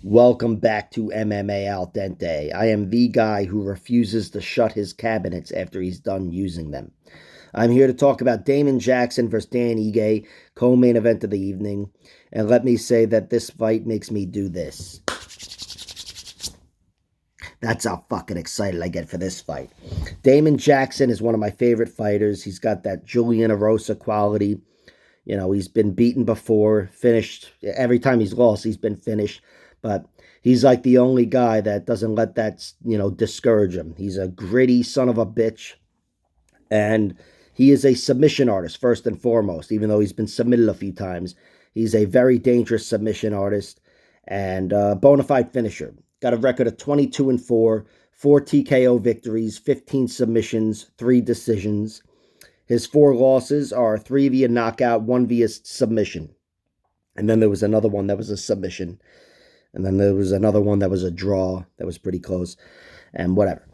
Welcome back to MMA Al Dente. I am the guy who refuses to shut his cabinets after he's done using them. I'm here to talk about Damon Jackson versus Dan Ige, co-main event of the evening. And let me say that this fight makes me do this. That's how fucking excited I get for this fight. Damon Jackson is one of my favorite fighters. He's got that Julian Erosa quality. You know, he's been beaten before, finished. Every time he's lost, he's been finished. But he's like the only guy that doesn't let that, discourage him. He's a gritty son of a bitch. And he is a submission artist, first and foremost, even though he's been submitted a few times. He's a very dangerous submission artist and bona fide finisher. Got a record of 22-4, 4 TKO victories, 15 submissions, 3 decisions. His 4 losses are 3 via knockout, 1 via submission. And then there was another one that was a submission. And then there was another one that was a draw. That was pretty close. And whatever.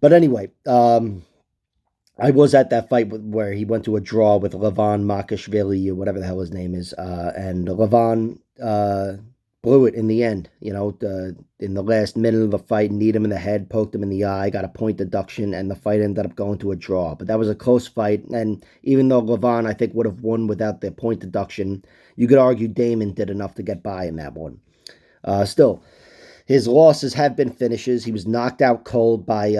But anyway, I was at that fight where he went to a draw with Levan Makashvili, or whatever the hell his name is. And Levan blew it in the end. In the last minute of the fight, kneed him in the head, poked him in the eye, got a point deduction, and the fight ended up going to a draw. But that was a close fight, and even though Levan, I think, would have won without the point deduction, you could argue Damon did enough to get by in that one. Still, his losses have been finishes. He was knocked out cold by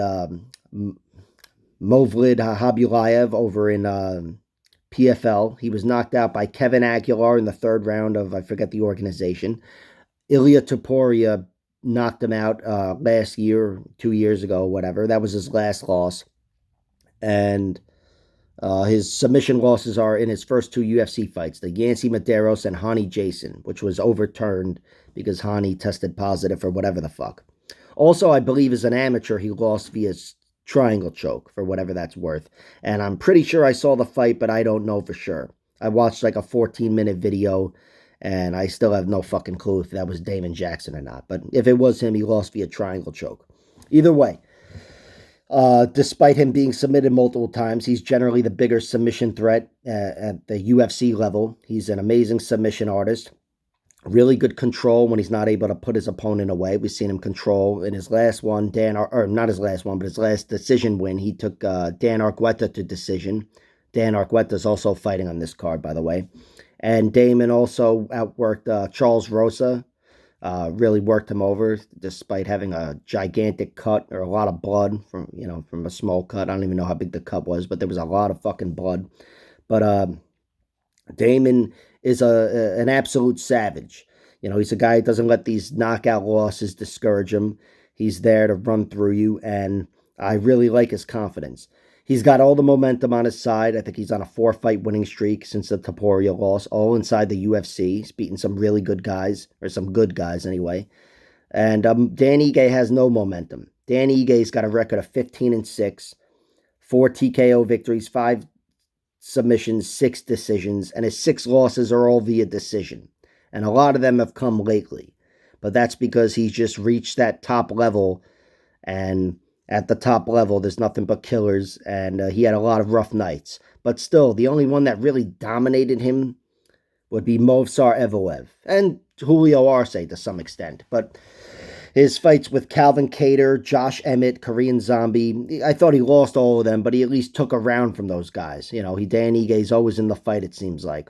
Movlid Habulayev over in PFL. He was knocked out by Kevin Aguilar in the 3rd round of, I forget the organization. Ilya Topuria knocked him out last year, 2 years ago, whatever. That was his last loss. And his submission losses are in his first 2 UFC fights, the Yancy Medeiros and Hani Jason, which was overturned because Hani tested positive for whatever the fuck. Also, I believe as an amateur, he lost via triangle choke, for whatever that's worth. And I'm pretty sure I saw the fight, but I don't know for sure. I watched like a 14-minute video, and I still have no fucking clue if that was Damon Jackson or not. But if it was him, he lost via triangle choke. Either way, despite him being submitted multiple times, he's generally the bigger submission threat at the UFC level. He's an amazing submission artist. Really good control when he's not able to put his opponent away. We've seen him control in his last one, or not his last one, but his last decision win. He took Dan Argueta to decision. Dan Argueta is also fighting on this card, by the way. And Damon also outworked Charles Rosa. Really worked him over despite having a gigantic cut or a lot of blood from a small cut. I don't even know how big the cut was, but there was a lot of fucking blood. But Damon is an absolute savage. He's a guy who doesn't let these knockout losses discourage him. He's there to run through you, and I really like his confidence. He's got all the momentum on his side. I think he's on a 4-fight winning streak since the Topuria loss, all inside the UFC. He's beaten some really good guys, or some good guys anyway. And Dan Ige has no momentum. Dan Ige's got a record of 15-6, 4 TKO victories, 5 submissions, 6 decisions, and his 6 losses are all via decision. And a lot of them have come lately. But that's because he's just reached that top level, and at the top level, there's nothing but killers, and he had a lot of rough nights. But still, the only one that really dominated him would be Movsar Evloev, and Julio Arce to some extent. But his fights with Calvin Kattar, Josh Emmett, Korean Zombie, I thought he lost all of them, but he at least took a round from those guys. Dan Ige's always in the fight, it seems like.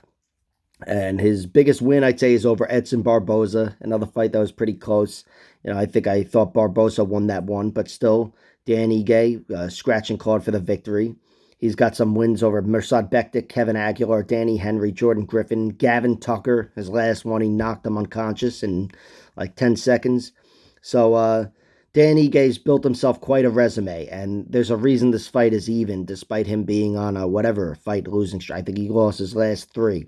And his biggest win, I'd say, is over Edson Barboza, another fight that was pretty close. I thought Barboza won that one, but still, Dan Ige, scratch and clawed for the victory. He's got some wins over Mirsad Bektic, Kevin Aguilar, Danny Henry, Jordan Griffin, Gavin Tucker. His last one, he knocked him unconscious in like 10 seconds. So Dan Ige's built himself quite a resume, and there's a reason this fight is even, despite him being on a whatever fight losing streak. I think he lost his last 3.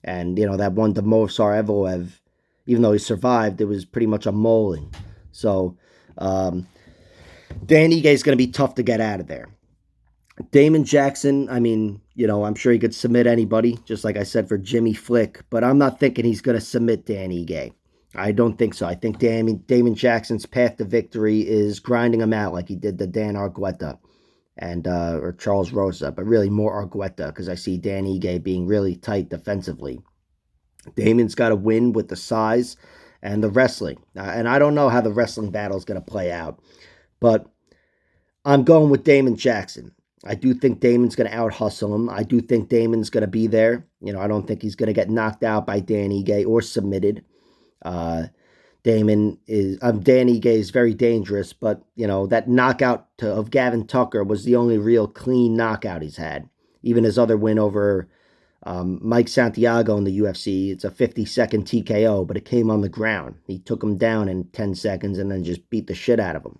And, that one to Movsar Evloev, even though he survived, it was pretty much a mauling. So, Dan Ige's going to be tough to get out of there. Damon Jackson, I'm sure he could submit anybody, just like I said for Jimmy Flick, but I'm not thinking he's going to submit Dan Ige. I don't think so. I think Damon Jackson's path to victory is grinding him out like he did to Dan Argueta and or Charles Rosa, but really more Argueta because I see Dan Ige being really tight defensively. Damon's got to win with the size and the wrestling. And I don't know how the wrestling battle is going to play out, but I'm going with Damon Jackson. I do think Damon's going to out hustle him. I do think Damon's going to be there. I don't think he's going to get knocked out by Dan Ige or submitted. Uh, Dan Ige is very dangerous, but that knockout of Gavin Tucker was the only real clean knockout he's had. Even his other win over Mike Santiago in the UFC, it's a 50-second TKO, but it came on the ground. He took him down in 10 seconds and then just beat the shit out of him.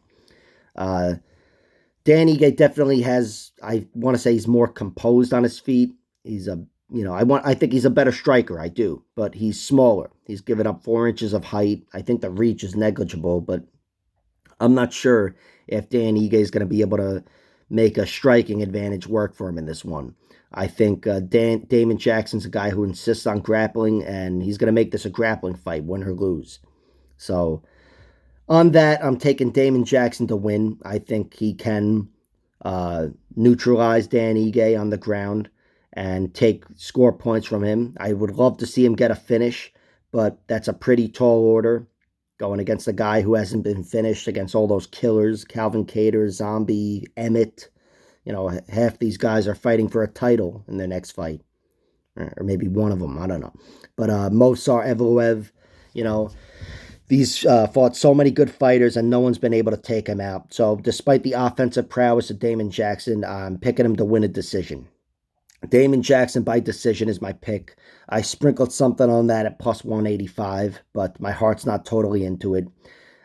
Dan Ige definitely has, I want to say he's more composed on his feet. He's I think he's a better striker, I do, but he's smaller. He's given up 4 inches of height. I think the reach is negligible, but I'm not sure if Dan Ige is going to be able to make a striking advantage work for him in this one. I think Damon Jackson's a guy who insists on grappling, and he's going to make this a grappling fight, win or lose. So on that, I'm taking Damon Jackson to win. I think he can neutralize Dan Ige on the ground and take score points from him. I would love to see him get a finish, but that's a pretty tall order going against a guy who hasn't been finished, against all those killers, Calvin Kattar, Zombie, Emmett. Half these guys are fighting for a title in their next fight. Or maybe one of them, I don't know. But Movsar Evloev, these fought so many good fighters, and no one's been able to take him out. So despite the offensive prowess of Damon Jackson, I'm picking him to win a decision. Damon Jackson by decision is my pick. I sprinkled something on that at plus 185, but my heart's not totally into it.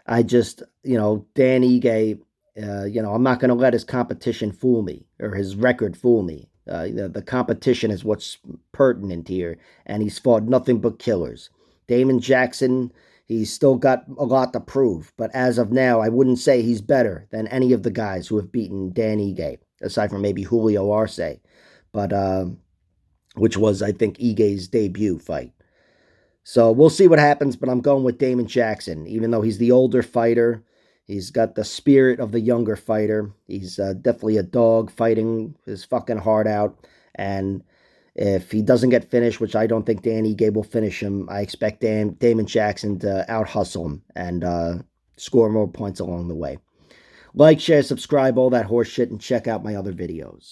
I just, Dan Ige, I'm not going to let his competition fool me, or his record fool me. The competition is what's pertinent here, and he's fought nothing but killers. Damon Jackson, he's still got a lot to prove, but as of now, I wouldn't say he's better than any of the guys who have beaten Dan Ige, aside from maybe Julio Arce, but which was, I think, Ige's debut fight. So we'll see what happens, but I'm going with Damon Jackson. Even though he's the older fighter, he's got the spirit of the younger fighter. He's definitely a dog fighting his fucking heart out, and if he doesn't get finished, which I don't think Dan Ige will finish him, I expect Damon Jackson to out-hustle him and score more points along the way. Like, share, subscribe, all that horse shit, and check out my other videos.